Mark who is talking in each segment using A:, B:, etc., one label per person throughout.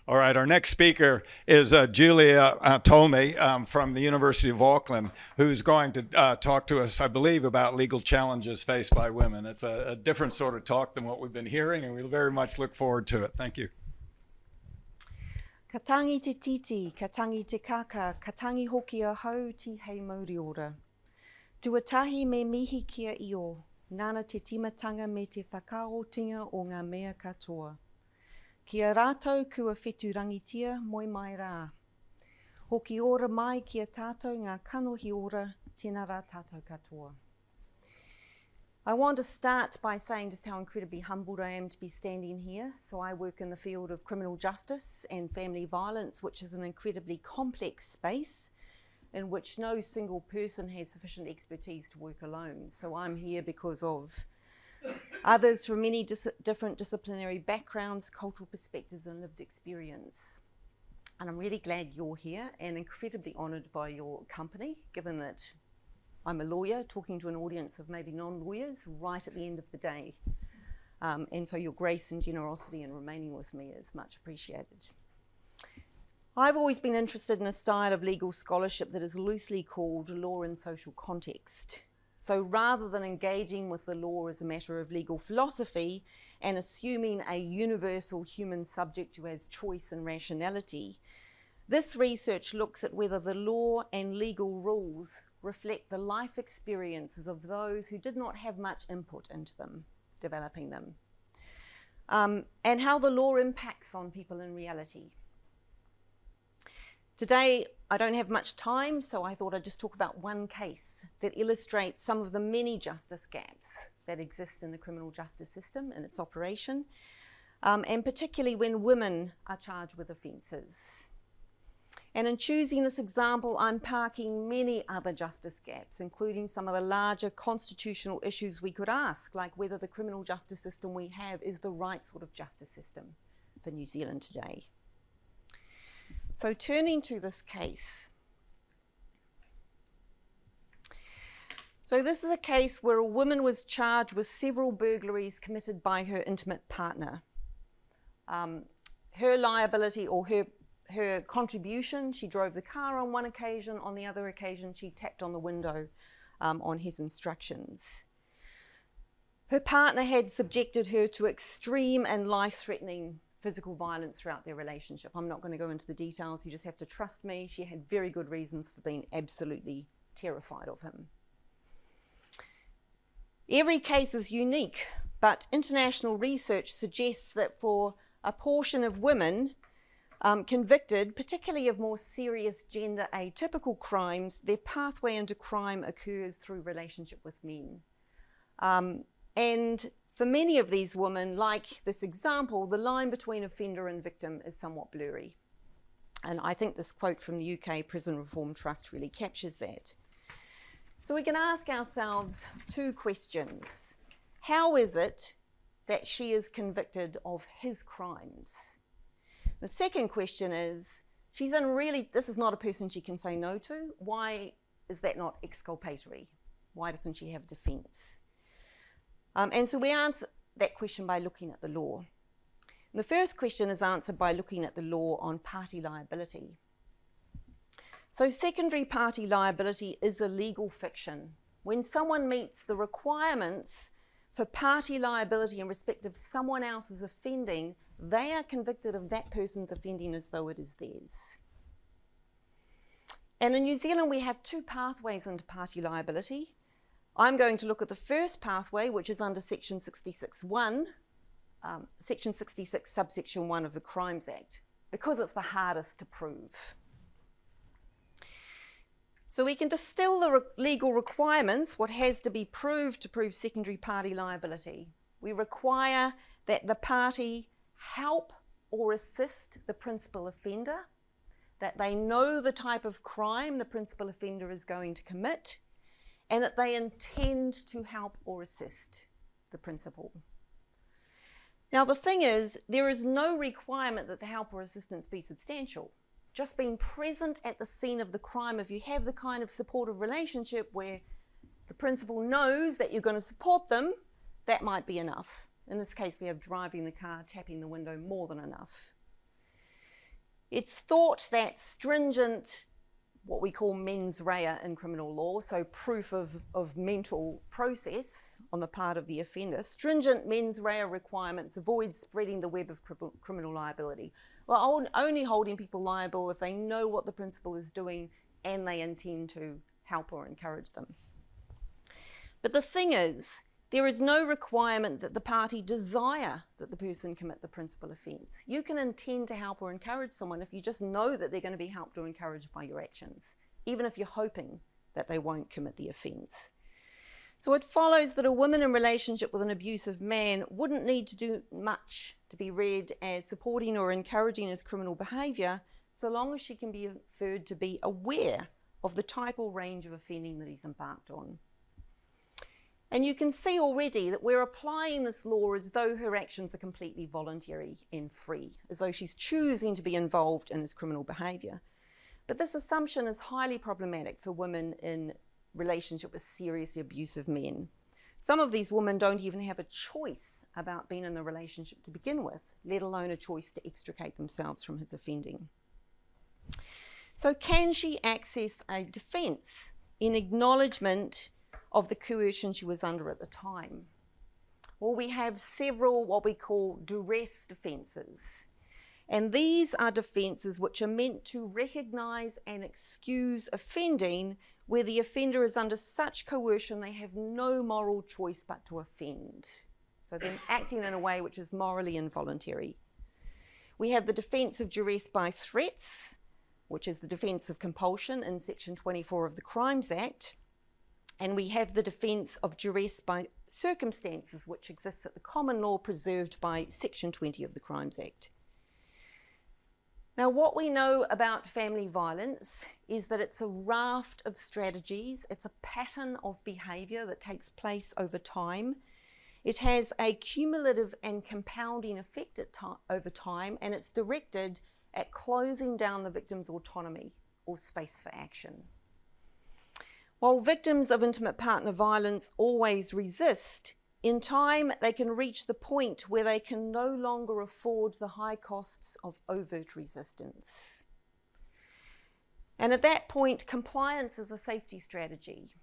A: All right, our next speaker is Julia Tolmie from the University of Auckland, who's going to talk to us, I believe, about legal challenges faced by women. It's a different sort of talk than what we've been hearing, and we very much look forward to it. Thank you.
B: Ka tangi te titi, ka tangi te kaka, ka tangi hoki a hau ti hei mauri ora. Tuatahi me mihi kia io, nana te timatanga me te whakaotinga o ngā mea katoa. Kia rātou kua whetu rangitia moi mai rā. Hoki ora mai kia tātou ngā kanohi ora, tēnā rā tātou katoa. I want to start by saying just how incredibly humbled I am to be standing here. So I work in the field of criminal justice and family violence, which is an incredibly complex space in which no single person has sufficient expertise to work alone. So I'm here because of others from many different disciplinary backgrounds, cultural perspectives and lived experience. And I'm really glad you're here and incredibly honoured by your company, given that I'm a lawyer talking to an audience of maybe non-lawyers right at the end of the day. And so your grace and generosity in remaining with me is much appreciated. I've always been interested in a style of legal scholarship that is loosely called law in social context. So rather than engaging with the law as a matter of legal philosophy and assuming a universal human subject who has choice and rationality, this research looks at whether the law and legal rules reflect the life experiences of those who did not have much input into them, developing them, and how the law impacts on people in reality. Today, I don't have much time, so I thought I'd just talk about one case that illustrates some of the many justice gaps that exist in the criminal justice system and its operation, and particularly when women are charged with offences. And in choosing this example, I'm parking many other justice gaps, including some of the larger constitutional issues we could ask, like whether the criminal justice system we have is the right sort of justice system for New Zealand today. So turning to this case. So this is a case where a woman was charged with several burglaries committed by her intimate partner. Her liability or her contribution, she drove the car on one occasion, on the other occasion she tapped on the window on his instructions. Her partner had subjected her to extreme and life-threatening physical violence throughout their relationship. I'm not going to go into the details, you just have to trust me. She had very good reasons for being absolutely terrified of him. Every case is unique, but international research suggests that for a portion of women convicted, particularly of more serious gender atypical crimes, their pathway into crime occurs through relationship with men. And for many of these women, like this example, the line between offender and victim is somewhat blurry. And I think this quote from the UK Prison Reform Trust really captures that. So we can ask ourselves two questions. How is it that she is convicted of his crimes? The second question is, she's in really, this is not a person she can say no to. Why is that not exculpatory? Why doesn't she have defence? And so we answer that question by looking at the law. And the first question is answered by looking at the law on party liability. So secondary party liability is a legal fiction. When someone meets the requirements for party liability in respect of someone else's offending, they are convicted of that person's offending as though it is theirs. And in New Zealand, we have two pathways into party liability. I'm going to look at the first pathway, which is under Section 66(1), Section 66, subsection 1 of the Crimes Act, because it's the hardest to prove. So we can distill the legal requirements, what has to be proved to prove secondary party liability. We require that the party help or assist the principal offender, that they know the type of crime the principal offender is going to commit, and that they intend to help or assist the principal. Now the thing is, there is no requirement that the help or assistance be substantial. Just being present at the scene of the crime, if you have the kind of supportive relationship where the principal knows that you're going to support them, that might be enough. In this case, we have driving the car, tapping the window, more than enough. It's thought that stringent, what we call mens rea in criminal law, so proof of mental process on the part of the offender, stringent mens rea requirements avoid spreading the web of criminal liability. Well, only holding people liable if they know what the principal is doing and they intend to help or encourage them. But the thing is, there is no requirement that the party desire that the person commit the principal offence. You can intend to help or encourage someone if you just know that they're going to be helped or encouraged by your actions, even if you're hoping that they won't commit the offence. So it follows that a woman in relationship with an abusive man wouldn't need to do much to be read as supporting or encouraging his criminal behaviour, so long as she can be inferred to be aware of the type or range of offending that he's embarked on. And you can see already that we're applying this law as though her actions are completely voluntary and free, as though she's choosing to be involved in his criminal behaviour. But this assumption is highly problematic for women in relationship with seriously abusive men. Some of these women don't even have a choice about being in the relationship to begin with, let alone a choice to extricate themselves from his offending. So can she access a defence in acknowledgement of the coercion she was under at the time? Well, we have several what we call duress defences. And these are defences which are meant to recognise and excuse offending where the offender is under such coercion they have no moral choice but to offend. So they're acting in a way which is morally involuntary. We have the defence of duress by threats, which is the defence of compulsion in Section 24 of the Crimes Act. And we have the defence of duress by circumstances, which exists at the common law preserved by Section 20 of the Crimes Act. Now, what we know about family violence is that it's a raft of strategies. It's a pattern of behaviour that takes place over time. It has a cumulative and compounding effect over time, and it's directed at closing down the victim's autonomy or space for action. While victims of intimate partner violence always resist, in time they can reach the point where they can no longer afford the high costs of overt resistance. And at that point, compliance is a safety strategy.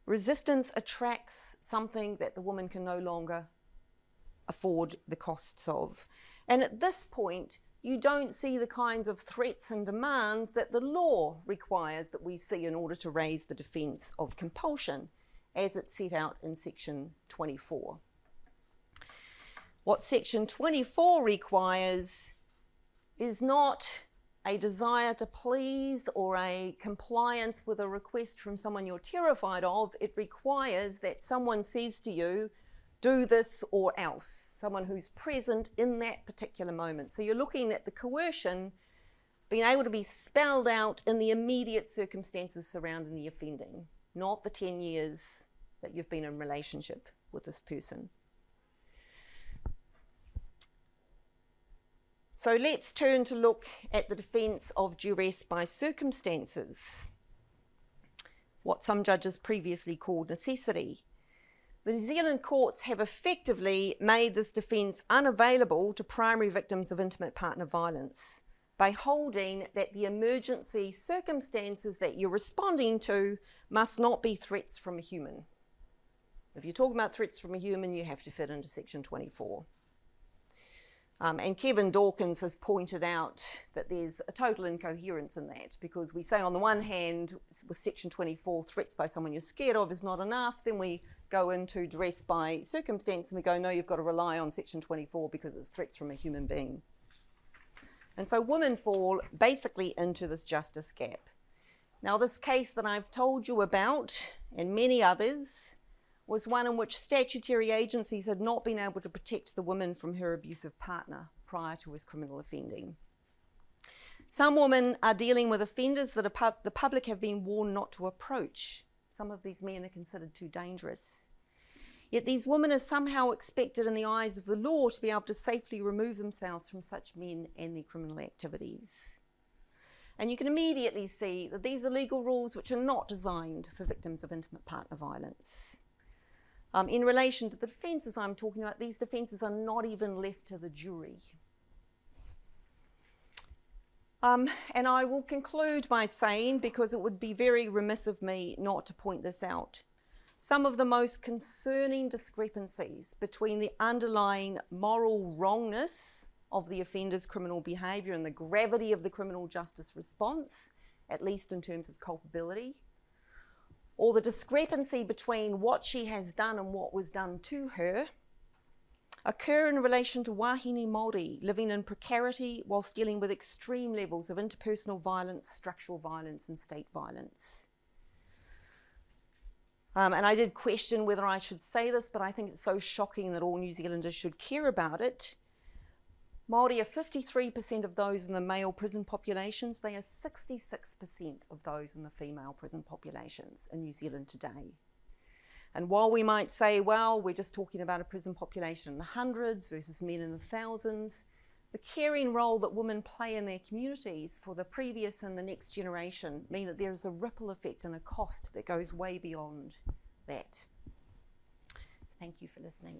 B: Resistance attracts something that the woman can no longer afford the costs of. And at this point, you don't see the kinds of threats and demands that the law requires that we see in order to raise the defence of compulsion, as it's set out in Section 24. What Section 24 requires is not a desire to please or a compliance with a request from someone you're terrified of. It requires that someone says to you, do this or else, someone who's present in that particular moment. So you're looking at the coercion being able to be spelled out in the immediate circumstances surrounding the offending, not the 10 years that you've been in relationship with this person. So let's turn to look at the defence of duress by circumstances, what some judges previously called necessity. The New Zealand courts have effectively made this defence unavailable to primary victims of intimate partner violence by holding that the emergency circumstances that you're responding to must not be threats from a human. If you're talking about threats from a human, you have to fit into Section 24. And Kevin Dawkins has pointed out that there's a total incoherence in that, because we say on the one hand, with Section 24, threats by someone you're scared of is not enough. Then we go into duress by circumstance and we go, no, you've got to rely on Section 24 because it's threats from a human being. And so women fall basically into this justice gap. Now, this case that I've told you about, and many others, was one in which statutory agencies had not been able to protect the woman from her abusive partner prior to his criminal offending. Some women are dealing with offenders that the public have been warned not to approach. Some of these men are considered too dangerous. Yet these women are somehow expected in the eyes of the law to be able to safely remove themselves from such men and their criminal activities. And you can immediately see that these are legal rules which are not designed for victims of intimate partner violence. In relation to the defences I'm talking about, these defences are not even left to the jury. And I will conclude by saying, because it would be very remiss of me not to point this out, some of the most concerning discrepancies between the underlying moral wrongness of the offender's criminal behaviour and the gravity of the criminal justice response, at least in terms of culpability, or the discrepancy between what she has done and what was done to her, occur in relation to wahine Māori living in precarity whilst dealing with extreme levels of interpersonal violence, structural violence and state violence. And I did question whether I should say this, but I think it's so shocking that all New Zealanders should care about it. Māori are 53% of those in the male prison populations. They are 66% of those in the female prison populations in New Zealand today. And while we might say, well, we're just talking about a prison population in the hundreds versus men in the thousands, the caring role that women play in their communities for the previous and the next generation mean that there is a ripple effect and a cost that goes way beyond that. Thank you for listening.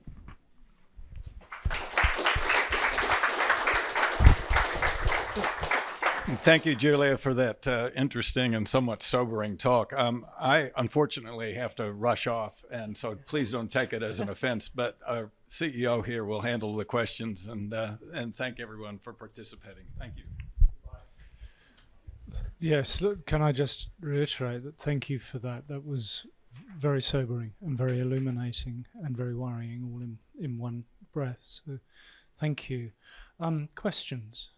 A: Thank you, Julia, for that interesting and somewhat sobering talk. I unfortunately have to rush off, and so please don't take it as an offense, but our CEO here will handle the questions, and thank everyone for participating. Thank you.
C: Yes, look, can I just reiterate that thank you for that. That was very sobering and very illuminating and very worrying all in one breath. So thank you. Questions?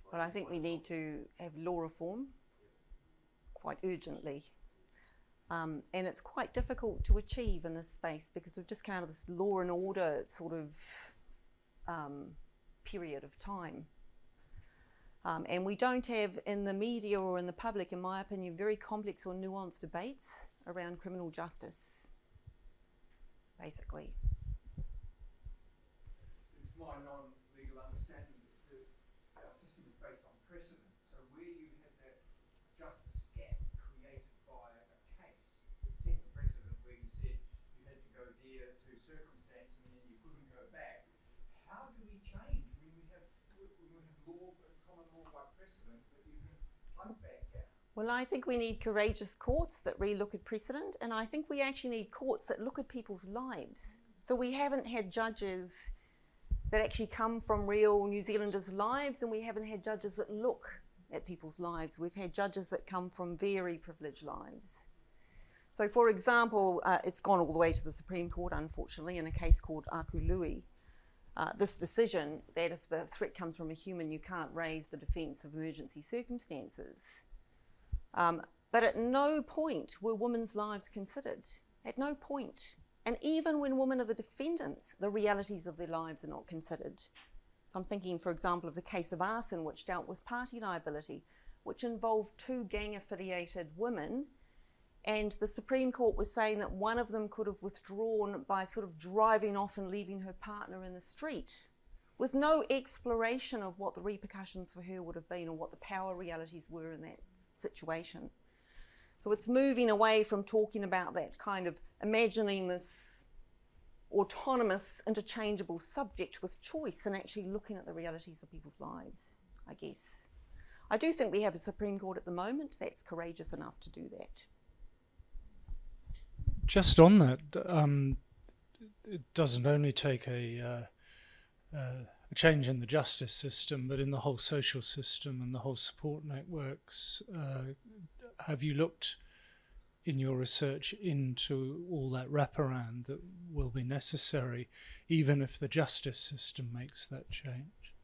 B: Well, I think we need to have law reform quite urgently. And it's quite difficult to achieve in this space because we've just come out of this law and order sort of period of time. And we don't have in the media or in the public, in my opinion, very complex or nuanced debates around criminal justice, basically.
D: It's my non-legal understanding that our system is based on precedent. So where you had that justice gap created by a case that set the precedent where you said you had to go there to circumstance and then you couldn't go back, how do we change when we have law, common law by precedent that you can plug that gap?
B: Well, I think we need courageous courts that re-look at precedent, and I think we actually need courts that look at people's lives. So we haven't had judges that actually come from real New Zealanders' lives, and we haven't had judges that look at people's lives. We've had judges that come from very privileged lives. So, for example, it's gone all the way to the Supreme Court, unfortunately, in a case called Aku Lui. This decision that if the threat comes from a human, you can't raise the defence of emergency circumstances. But at no point were women's lives considered. At no point. And even when women are the defendants, the realities of their lives are not considered. So I'm thinking, for example, of the case of arson, which dealt with party liability, which involved two gang-affiliated women. And the Supreme Court was saying that one of them could have withdrawn by sort of driving off and leaving her partner in the street, with no exploration of what the repercussions for her would have been or what the power realities were in that situation. So it's moving away from talking about that kind of imagining this autonomous, interchangeable subject with choice and actually looking at the realities of people's lives, I guess. I do think we have a Supreme Court at the moment that's courageous enough to do that.
C: Just on that, it doesn't only take a change in the justice system, but in the whole social system and the whole support networks. Have you looked in your research into all that wraparound that will be necessary, even if the justice system makes that change?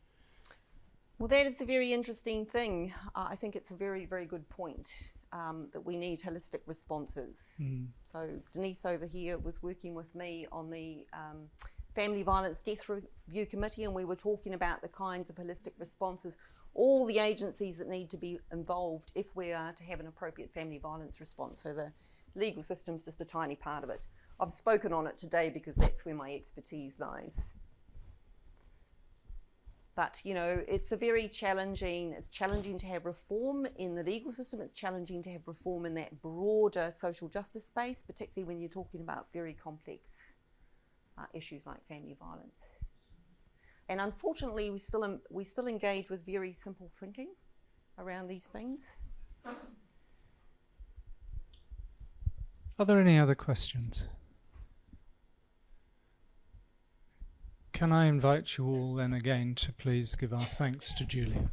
B: Well, that is a very interesting thing. I think it's a very, very good point that we need holistic responses. So Denise over here was working with me on the Family Violence Death Review Committee, and we were talking about the kinds of holistic responses, all the agencies that need to be involved if we are to have an appropriate family violence response. So the legal system's just a tiny part of it. I've spoken on it today because that's where my expertise lies. But, you know, it's challenging to have reform in the legal system. It's challenging to have reform in that broader social justice space, particularly when you're talking about very complex issues like family violence. And unfortunately, we still engage with very simple thinking around these things.
C: Are there any other questions? Can I invite you all then again to please give our thanks to Julia?